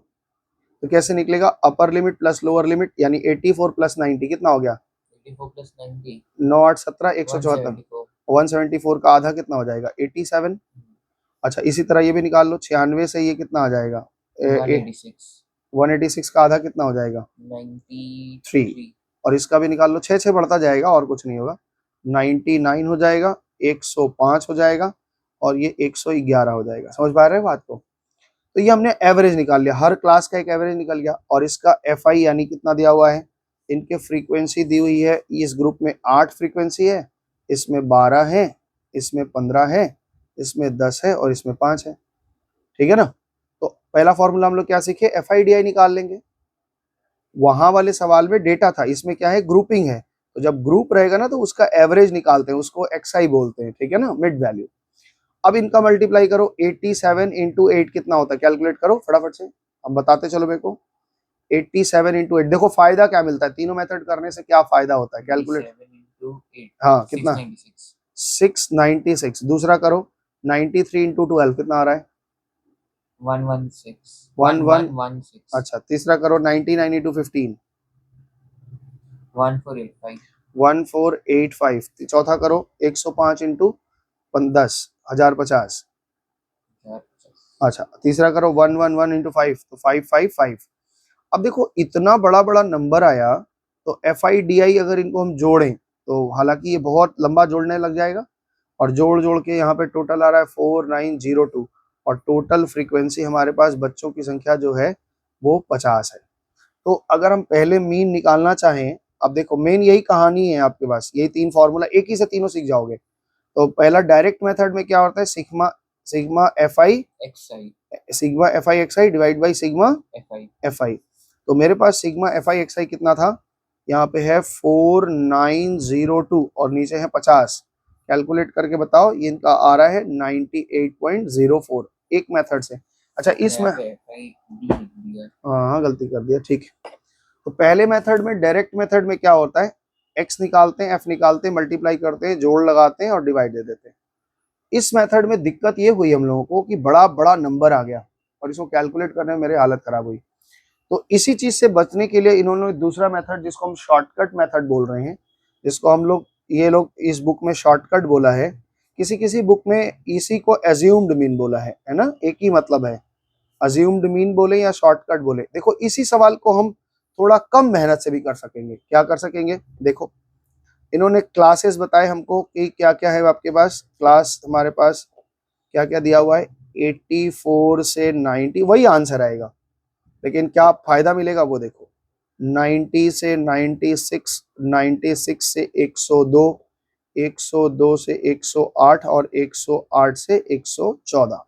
तो कैसे निकलेगा, upper limit plus lower limit, यानी 84 प्लस 90 कितना हो गया, 84 प्लस 90 9 8 17 174। 174 का आधा कितना हो जाएगा, 87। अच्छा इसी तरह ये भी निकाल लो, 96 से ये कितना आ जाएगा, 186, 186 का आधा कितना हो जाएगा, 93, और इसका भी निकाल लो, 6 बढ़ता जाएगा और कुछ नहीं होगा, 99 हो जाएगा, 105 हो जाएगा, और ये 111 हो जाएगा। समझ पा रहे हैं बात को। तो ये हमने एवरेज निकाल लिया, हर क्लास का एक एवरेज निकल गया। और इसका एफ आई यानी कितना दिया हुआ है, इनके फ्रीक्वेंसी दी हुई है। इस ग्रुप में 8 फ्रीक्वेंसी है, इसमें 12 है, इसमें 15 है, इसमें 10 है, और इसमें 5 है, ठीक है ना। तो पहला फॉर्मूला हम लोग क्या सीखे, एफ आई डी आई निकाल लेंगे। वहां वाले सवाल में डेटा था, इसमें क्या है, ग्रुपिंग है, तो जब ग्रुप रहेगा ना तो उसका एवरेज निकालते हैं, उसको XI बोलते हैं, ठीक है ना, मिड वैल्यू। अब इनका मल्टीप्लाई करो, 87 इंटू 8 कितना होता है, कैलकुलेट करो फटाफट से, अब बताते चलो मेरे को। 87 इंटू 8, देखो फायदा क्या मिलता है, तीनों मेथड करने से क्या फायदा होता है, कैलकुलेट। 87 into 8, हाँ कितना, 696, 696। दूसरा करो, 93 इंटू 12 कितना आ रहा है, 116, 11। 1116, अच्छा तीसरा करो, 99 इंटू 15, 1485, 1485। चौथा करो, 105 इंटू 10, 1050। 1050, अच्छा तीसरा करो, 111 इंटू 5, तो 555। अब देखो इतना बड़ा बड़ा नंबर आया, तो FIDI अगर इनको हम जोड़ें तो हालांकि ये बहुत लंबा जोड़ने लग जाएगा, और जोड़ जोड़ के यहाँ पे टोटल आ रहा है 4902, और टोटल फ्रीक्वेंसी हमारे पास बच्चों की संख्या जो है वो 50 है। तो अगर हम पहले मीन निकालना चाहें, अब देखो मेन यही कहानी है आपके पास, यही तीन फॉर्मूला, एक ही से तीनों सीख जाओगे। तो पहला डायरेक्ट मेथड में क्या होता है, sigma sigma XI, FI XI divide by sigma FI, FI। तो मेरे पास सिग्मा FI XI कितना था, यहाँ पे है 4902 और नीचे है 50। कैलकुलेट करके बताओ, ये इनका आ रहा है 98.04 एक मेथड से। अच्छा इसमें यहाँ पे FI D लिख दिया, हाँ गलती कर दिया, ठीक है। तो पहले मेथड में, डायरेक्ट मेथड में क्या होता है, x निकालते हैं, f निकालते हैं, मल्टीप्लाई करते हैं, जोड़ लगाते हैं और डिवाइड दे देते हैं। इस मेथड में दिक्कत ये हुई हम लोगों को कि बड़ा बड़ा नंबर आ गया और इसको कैलकुलेट करने में मेरी हालत खराब हुई। तो इसी चीज से बचने के लिए इन्होंने दूसरा मेथड, जिसको हम शॉर्टकट मेथड बोल रहे हैं, जिसको हम लोग, ये लोग इस बुक में शॉर्टकट बोला है, किसी किसी बुक में इसी को एज्यूम्ड मीन बोला है ना, एक ही मतलब है, अज्यूम्ड मीन बोले या शॉर्टकट बोले। देखो इसी सवाल को हम थोड़ा कम मेहनत से भी कर सकेंगे, क्या कर सकेंगे, देखो इन्होंने क्लासेस बताए हमको कि क्या क्या है आपके पास, क्लास हमारे पास क्या क्या दिया हुआ है, 84 से 90 वही आंसर आएगा, लेकिन क्या फायदा मिलेगा वो देखो, 90 से 96, 96 से 102, 102 से 108 और 108 से 114।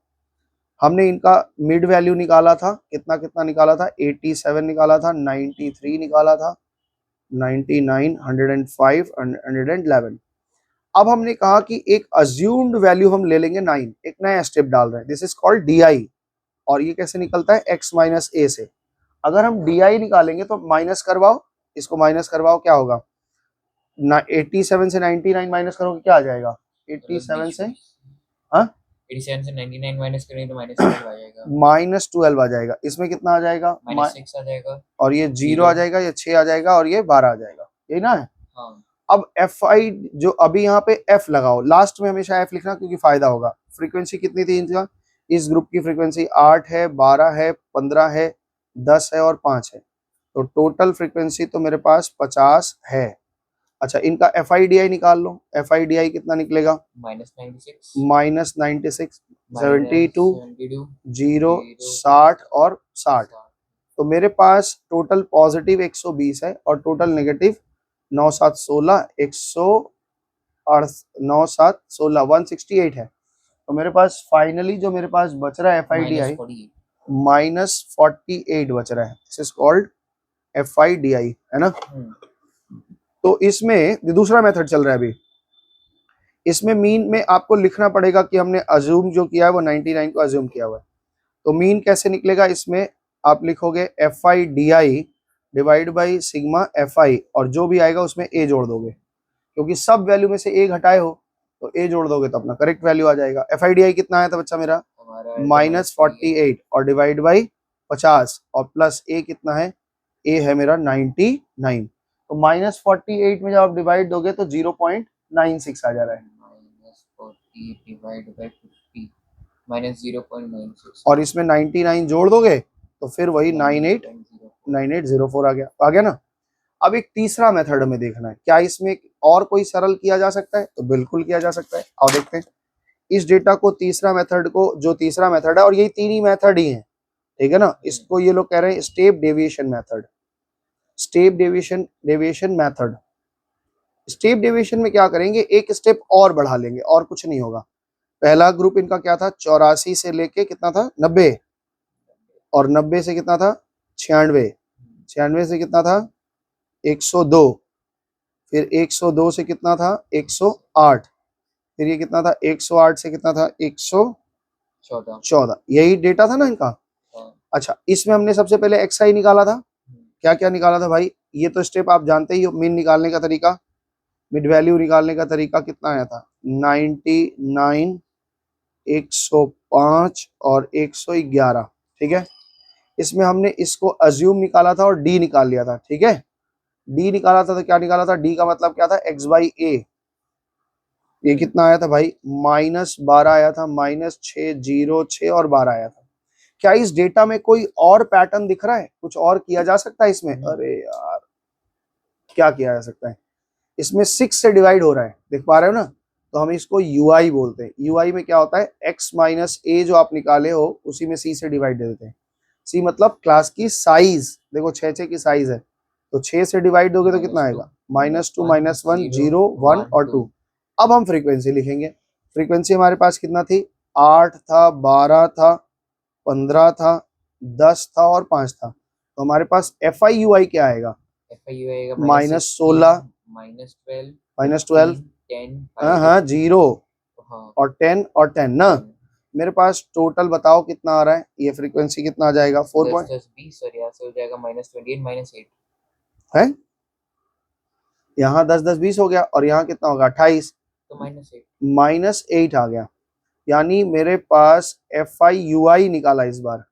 हमने इनका मिड वैल्यू निकाला था, कितना कितना निकाला था, 87 निकाला था, 93 निकाला था, 99, 105, 111। अब हमने कहा कि एक अज्यूम्ड वैल्यू हम ले लेंगे 9, एक नया स्टेप डाल रहे हैं, दिस इज कॉल्ड DI। और ये कैसे निकलता है, x माइनस ए से। अगर हम DI निकालेंगे तो माइनस करवाओ, इसको माइनस करवाओ, क्या होगा, 87 से 99 माइनस करोगे क्या आ जाएगा, 87 से, हाँ 87 से 99 माइनस करेंगे तो -12 आ जाएगा, -12 आ जाएगा, इसमें कितना आ जाएगा, -6 आ जाएगा, और ये 0 आ जाएगा, ये 6 आ जाएगा और ये 12 आ जाएगा, यही ना है। हाँ अब FI जो अभी यहाँ पे F लगाओ, लास्ट में हमेशा F लिखना क्योंकि फायदा होगा। फ्रीक्वेंसी कितनी थी इनका, इस ग्रुप की फ्रीक्वेंसी 8 है, 12 है, 15 है, 10 है और 5 है, तो टोटल फ्रीक्वेंसी तो मेरे पास 50 है। अच्छा इनका FIDI निकाल लो, FIDI कितना निकलेगा, -96, -96, 72, 72, 0, 60 और 60। तो मेरे पास टोटल पॉजिटिव 120 है और टोटल नेगेटिव 9 7 16, 9 7 16, 168 है। तो मेरे पास फाइनली जो मेरे पास बच रहा है FIDI -48 बच रहा है, दिस इज कॉल्ड FIDI, है ना। तो इसमें दूसरा मेथड चल रहा है अभी, इसमें मीन में आपको लिखना पड़ेगा कि हमने अज्यूम जो किया है वो 99 को अज्यूम किया हुआ है। तो मीन कैसे निकलेगा, इसमें आप लिखोगे FIDI divide by sigma FI और जो भी आएगा उसमें ए जोड़ दोगे, क्योंकि सब वैल्यू में से ए घटाए हो तो ए जोड़ दोगे तो अपना करेक्ट वैल्यू आ जाएगा। FIDI कितना आया था बच्चा मेरा, -48 और डिवाइड बाई 50 और प्लस ए कितना है, ए है मेरा 99। तो -48 में जब आप डिवाइड दोगे तो 0.96 आ जा रहा है, -40 डिवाइड बाय 50 -0.96 और इसमें 99 जोड़ दोगे तो फिर वही 9804 आ गया ना। अब एक तीसरा मेथड हमें देखना है, क्या इसमें और कोई सरल किया जा सकता है, तो बिल्कुल किया जा सकता है, आओ देखते हैं। इस डेटा को तीसरा मेथड को, जो तीसरा मेथड है, और यही तीन ही मेथड ही है, ठीक है ना, इसको ये लोग कह रहे हैं step deviation method. Step deviation method, step deviation में क्या करेंगे, एक स्टेप और बढ़ा लेंगे और कुछ नहीं होगा। पहला ग्रुप इनका क्या था, 84 से लेके कितना था, 90, और 90 से कितना था, 96, 96 से कितना था, 102, फिर 102 से कितना था 108, फिर ये कितना था 108 से कितना था 114, यही डेटा था ना इनका। हाँ। अच्छा, इसमें हमने सबसे पहले एक्स निकाला था, क्या क्या निकाला था भाई, ये तो स्टेप आप जानते ही हो, मीन निकालने का तरीका, मिड वैल्यू निकालने का तरीका कितना आया था 99, 105 और 111, ठीक है। इसमें हमने इसको अज्यूम निकाला था और डी निकाल लिया था, ठीक है। डी निकाला था तो क्या निकाला था, डी का मतलब क्या था एक्स बाई ए, ये कितना आया था भाई -12 आया था, -606 और 12 आया था। क्या इस डेटा में कोई और पैटर्न दिख रहा है, कुछ और किया जा सकता है इसमें, अरे यार क्या किया जा सकता है, इसमें 6 से डिवाइड हो रहा है, देख पा रहे हो ना, तो हम इसको यूआई बोलते हैं। यूआई में क्या होता है x माइनस ए जो आप निकाले हो उसी में c से डिवाइड दे देते हैं। c मतलब क्लास की साइज, देखो 6 की साइज है, तो 6 से डिवाइड दोगे तो कितना आएगा -2 -1 0 1 और 2। अब हम फ्रीक्वेंसी लिखेंगे, फ्रीक्वेंसी हमारे पास कितना थी 8 था, 12 था, 15 था, 10 था और 5 था, तो हमारे पास एफ आई यू आई क्या आएगा -16 -12 हाँ 0 और 10 और 10 ना। मेरे पास टोटल बताओ कितना आ रहा है, ये फ्रीक्वेंसी कितना आ जाएगा 4 पॉइंट 20 और यहाँ से हो जाएगा -28 -8 है, यहाँ 10 10 20 हो गया और यहाँ कितना होगा 28, तो -8 आ गया, यानी मेरे पास एफ आई यू आई निकाला इस बार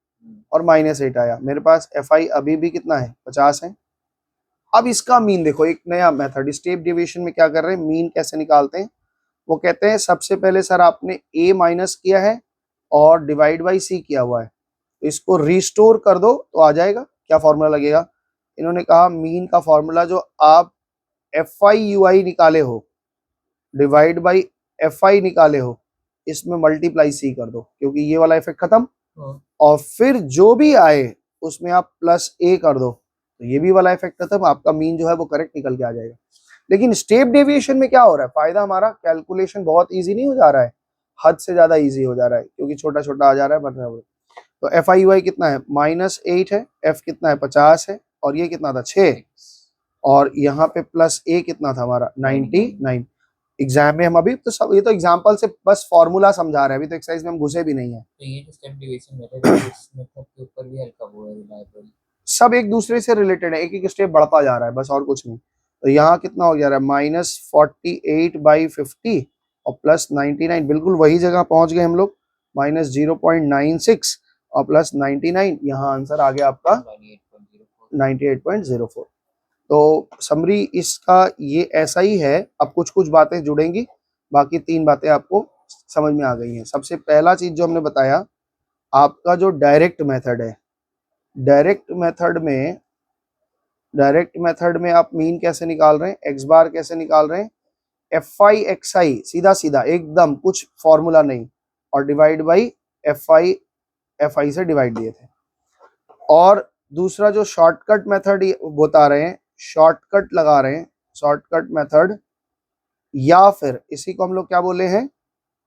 और -8 आया, मेरे पास एफ आई अभी भी कितना है 50 है। अब इसका मीन देखो, एक नया मेथड स्टेप डेविएशन में क्या कर रहे हैं, मीन कैसे निकालते हैं, वो कहते हैं सबसे पहले सर आपने a माइनस किया है और डिवाइड बाई c किया हुआ है, तो इसको रिस्टोर कर दो तो आ जाएगा, क्या फॉर्मूला लगेगा, इन्होंने कहा मीन का फॉर्मूला जो आप एफ आई यू आई निकाले हो डिवाइड बाई एफ आई निकाले हो इसमें मल्टीप्लाई c कर दो, क्योंकि ये वाला इफेक्ट खत्म, और फिर जो भी आए उसमें आप प्लस a कर दो, तो ये भी वाला इफेक्ट खत्म, आपका मीन जो है वो करेक्ट निकल के आ जाएगा। लेकिन स्टेप डेविएशन में क्या हो रहा है, फायदा हमारा कैलकुलेशन बहुत इजी नहीं हो जा रहा है, हद से ज्यादा इजी हो जा रहा है, क्योंकि छोटा छोटा आ जा रहा है बढ़ रहा है। तो एफ आई यू आई कितना है -8 है, एफ कितना है 50 है, और ये कितना था 6, और यहाँ पे प्लस ए कितना था हमारा 99। एग्जाम में हम अभी तो सब, ये तो एग्जाम्पल से बस फॉर्मूला समझा रहे हैं, अभी तो एक्सरसाइज में हम घुसे भी नहीं है। तो ये जो स्टेप डेविएशन मेथड है इस मेथड के ऊपर भी हल्का वो है रिलायबल, सब एक दूसरे से रिलेटेड है, एक एक स्टेप बढ़ता जा रहा है बस, और कुछ नहीं। तो यहाँ कितना हो जा रहा है -48/50 और +99, बिल्कुल वही जगह पहुंच गए हम लोग, -0.96 और +99, यहाँ आंसर आ गया आपका 98.04। तो समरी इसका ये ऐसा ही है, अब कुछ कुछ बातें जुड़ेंगी, बाकी 3 बातें आपको समझ में आ गई हैं। सबसे पहला चीज जो हमने बताया, आपका जो डायरेक्ट मेथड है, डायरेक्ट मेथड में आप मीन कैसे निकाल रहे हैं, एक्स बार कैसे निकाल रहे हैं, एफ आई एक्स आई सीधा सीधा एकदम कुछ फॉर्मूला नहीं, और डिवाइड बाई एफ आई से डिवाइड दिए थे। और दूसरा जो शॉर्टकट मेथड बता रहे हैं, शॉर्टकट लगा रहे हैं, शॉर्टकट मेथड, या फिर इसी को हम लोग क्या बोले हैं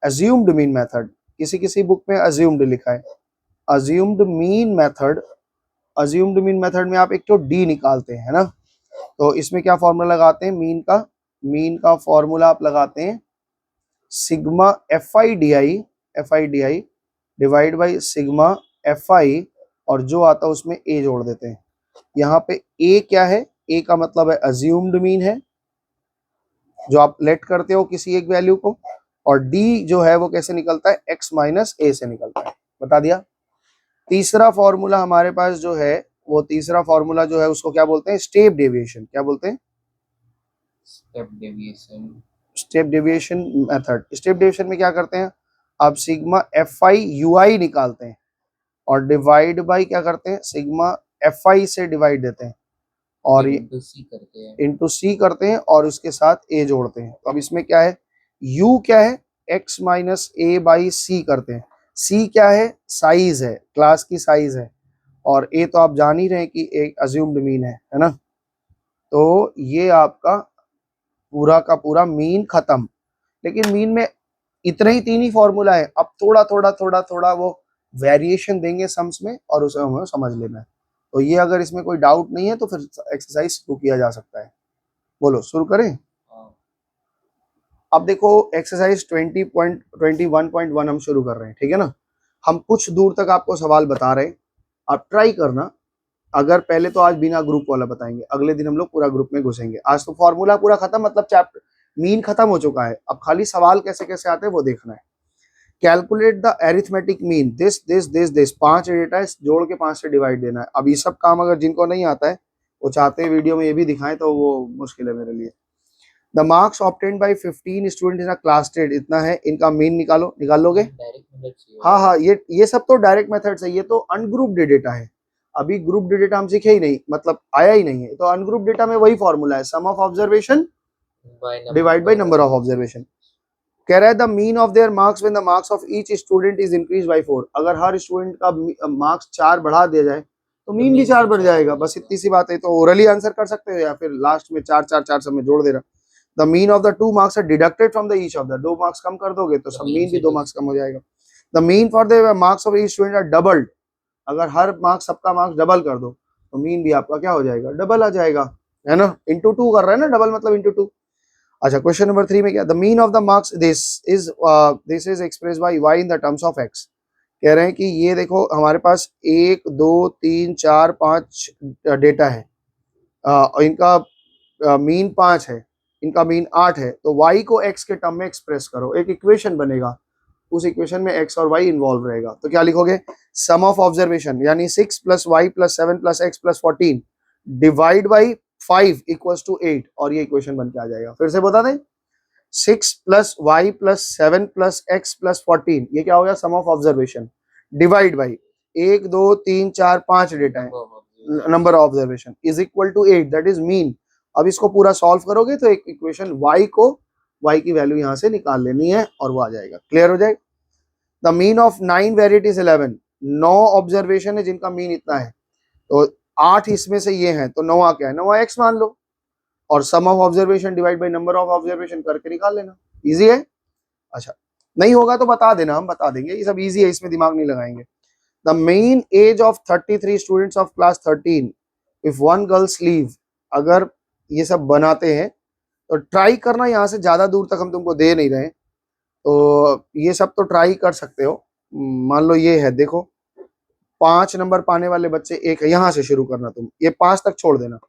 अज्यूम्ड मीन मेथड, किसी किसी बुक में अज्यूम्ड लिखा है, assumed mean method. Assumed mean method में आप एक तो डी निकालते हैं ना, तो इसमें क्या फॉर्मूला लगाते हैं मीन का फॉर्मूला आप लगाते हैं sigma f I D I divide by sigma f आई, और जो आता है उसमें ए जोड़ देते हैं। यहाँ पे ए क्या है, ए का मतलब है अज्यूम्ड मीन है, जो आप लेट करते हो किसी एक वैल्यू को, और डी जो है वो कैसे निकलता है एक्स माइनस ए से निकलता है, बता दिया। तीसरा फॉर्मूला हमारे पास जो है, वो तीसरा फॉर्मूला जो है उसको क्या बोलते हैं स्टेप डेविएशन, क्या बोलते हैं step deviation method. Step deviation में क्या करते हैं, आप सिग्मा एफ आई यू आई निकालते हैं और डिवाइड बाई क्या करते हैं सिग्मा एफ आई से डिवाइड देते हैं और इंटू सी करते हैं और उसके साथ ए जोड़ते हैं। तो अब इसमें क्या है, u क्या है x माइनस ए बाई सी करते हैं, c क्या है साइज है, क्लास की साइज है, और a तो आप जान ही रहे हैं कि एक अज्यूम्ड मीन है ना। तो ये आपका पूरा का पूरा मीन खत्म। लेकिन मीन में इतने ही 3 ही फॉर्मूला है, अब थोड़ा वो वेरिएशन देंगे सम्स में और उसे हमें समझ लेना है। तो ये अगर इसमें कोई डाउट नहीं है तो फिर एक्सरसाइज शुरू किया जा सकता है। बोलो शुरू करें। हाँ, अब देखो एक्सरसाइज 20.21.1 हम शुरू कर रहे हैं, ठीक है ना। हम कुछ दूर तक आपको सवाल बता रहे हैं, आप ट्राई करना। अगर पहले तो आज बिना ग्रुप वाला बताएंगे, अगले दिन हम लोग पूरा ग्रुप में घुसेंगे। आज तो फॉर्मूला पूरा खत्म, मतलब चैप्टर मीन खत्म हो चुका है, अब खाली सवाल कैसे कैसे आते हैं वो देखना है। Calculate the arithmetic mean this 5 data है, जोड़ के 5 से डिवाइड देना है। अब ये सब काम अगर जिनको नहीं आता है वो चाहते हैं वीडियो में ये भी दिखाएं तो वो मुश्किल है मेरे लिए। The marks obtained by 15 student in a class test इतना है, इनका मीन निकालो, निकाल लोगे। डायरेक्ट मेथड चाहिए हाँ होगा। हाँ, ये सब तो डायरेक्ट मेथड से, ये तो अनग्रुप्ड डेटा है। अभी ग्रुप डेटा हम सीखे ही नहीं, मतलब आया ही नहीं है। तो अनग्रुप डेटा में वही फॉर्मूला है, sum of observation divide by number of observation. कह रहा है the mean of their marks when the marks of each student is increase by 4। अगर हर स्टूडेंट का मार्क्स 4 बढ़ा दिया जाए तो मीन भी 4 बढ़ जाएगा। बस इतनी सी बात है, तो ओरली आंसर कर सकते हो या फिर लास्ट में 4 4 4 सब में जोड़ देना। The mean of the 2 marks are deducted from the each of the, 2 marks कम कर दोगे तो सब मीन भी 2 मार्क्स कम हो जाएगा। The mean for the marks of each student are doubled. अगर हर मार्क्स सबका मार्क्स डबल कर दो तो मीन भी आपका क्या हो जाएगा, डबल आ जाएगा, है ना। इंटू 2 कर रहे हैं ना, डबल मतलब इंटू 2। अच्छा, क्वेश्चन नंबर 3 में क्या, the mean of the marks this is express bye y in the terms of x। कह रहे हैं कि ये देखो हमारे पास 1 2 3 4 5 डेटा है, और इनका मीन 5 है, इनका मीन 8 है, तो y को x के टर्म में एक्सप्रेस करो, एक इक्वेशन बनेगा, उस इक्वेशन में x और y इन्वॉल्व रहेगा। तो क्या लिखोगे, सम ऑफ ऑब्जर्वेशन यानी 6 plus y plus 7 plus x plus 14 divide by 5 equals to 8, और ये इक्वेशन बन के आ जाएगा। फिर से बता दें, 6 plus y plus 7 plus x plus 14, ये क्या हो गया, sum of observation divide by 1 2 3 4 5 data है, number of observation is equal to 8, that is mean. अब इसको पूरा सॉल्व करोगे तो एक इक्वेशन y की वैल्यू यहां से निकाल लेनी है और वो आ जाएगा, क्लियर हो जाएगा। The mean of 9 varieties 11, 9 observation है जिनका मीन इतना है, तो 8 इसमें से ये हैं, तो 9 क्या है, 9 x मान लो, और sum of observation divide by number of observation करके निकाल लेना, इजी है। अच्छा, नहीं होगा तो बता देना, हम बता देंगे, ये सब इजी है, इसमें दिमाग नहीं लगाएंगे। The mean age of 33 students of class 13 if one girls leave. अगर ये सब बनाते हैं तो ट्राई करना, यहाँ से ज्यादा दूर तक हम तुमको दे नहीं रहे, तो ये सब तो ट्राई कर सकते हो। मान लो ये है, देखो 5 नंबर पाने वाले बच्चे एक है, यहाँ से शुरू करना तुम, ये 5 तक छोड़ देना,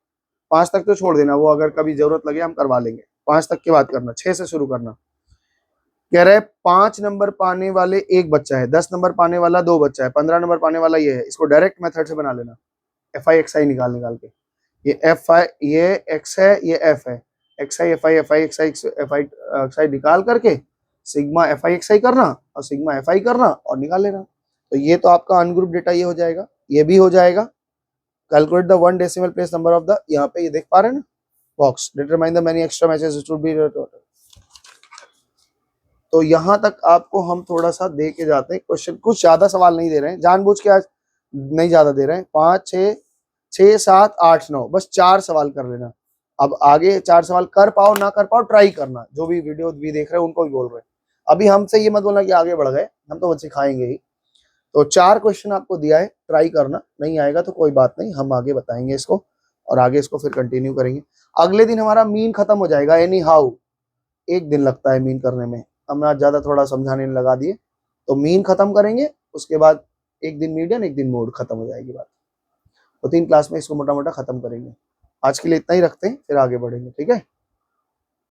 5 तक तो छोड़ देना, वो अगर कभी जरूरत लगे हम करवा लेंगे, 5 तक की बात करना, 6 से शुरू करना। कह रहे 5 नंबर पाने वाले एक बच्चा है, 10 नंबर पाने वाला 2 बच्चा है, 15 नंबर पाने वाला ये है, इसको डायरेक्ट मेथड से बना लेना, एफ आई एक्स आई निकाल के, ये एफ आई, ये एक्स है, ये एफ है, x i f i f i x i f i x i निकाल करके sigma f i x i करना और सिग्मा एफ आई करना और निकाल लेना। तो ये तो आपका अनग्रुप डेटा ये हो जाएगा, ये भी हो जाएगा। Calculate the 1 decimal place number of the, यहाँ पे ये देख पा रहे हैं ना box, determine the many extra matches should be total. तो यहाँ तक आपको हम थोड़ा सा दे के जाते हैं क्वेश्चन, कुछ ज्यादा सवाल नहीं दे रहे हैं, जानबूझ के आज नहीं ज्यादा दे रहे हैं, 5 6 6 7 8 9, बस 4 सवाल कर लेना। अब आगे 4 सवाल कर पाओ ना कर पाओ ट्राई करना, जो भी वीडियो भी देख रहे हैं उनको भी बोल रहे हैं, अभी हमसे ये मत बोलना कि आगे बढ़ गए, हम तो बच्चे खाएंगे ही। तो 4 क्वेश्चन आपको दिया है, ट्राई करना, नहीं आएगा तो कोई बात नहीं, हम आगे बताएंगे इसको और आगे इसको फिर कंटिन्यू करेंगे। अगले दिन हमारा मीन खत्म हो जाएगा, एनी हाउ एक दिन लगता है मीन करने में, हम आज ज्यादा थोड़ा समझाने में लगा दिए, तो मीन खत्म करेंगे, उसके बाद एक दिन मीडियन एक दिन मोड, खत्म हो जाएगी बात। तो 3 क्लास में इसको मोटा मोटा खत्म करेंगे। आज के लिए इतना ही रखते हैं, फिर आगे बढ़ेंगे, ठीक है।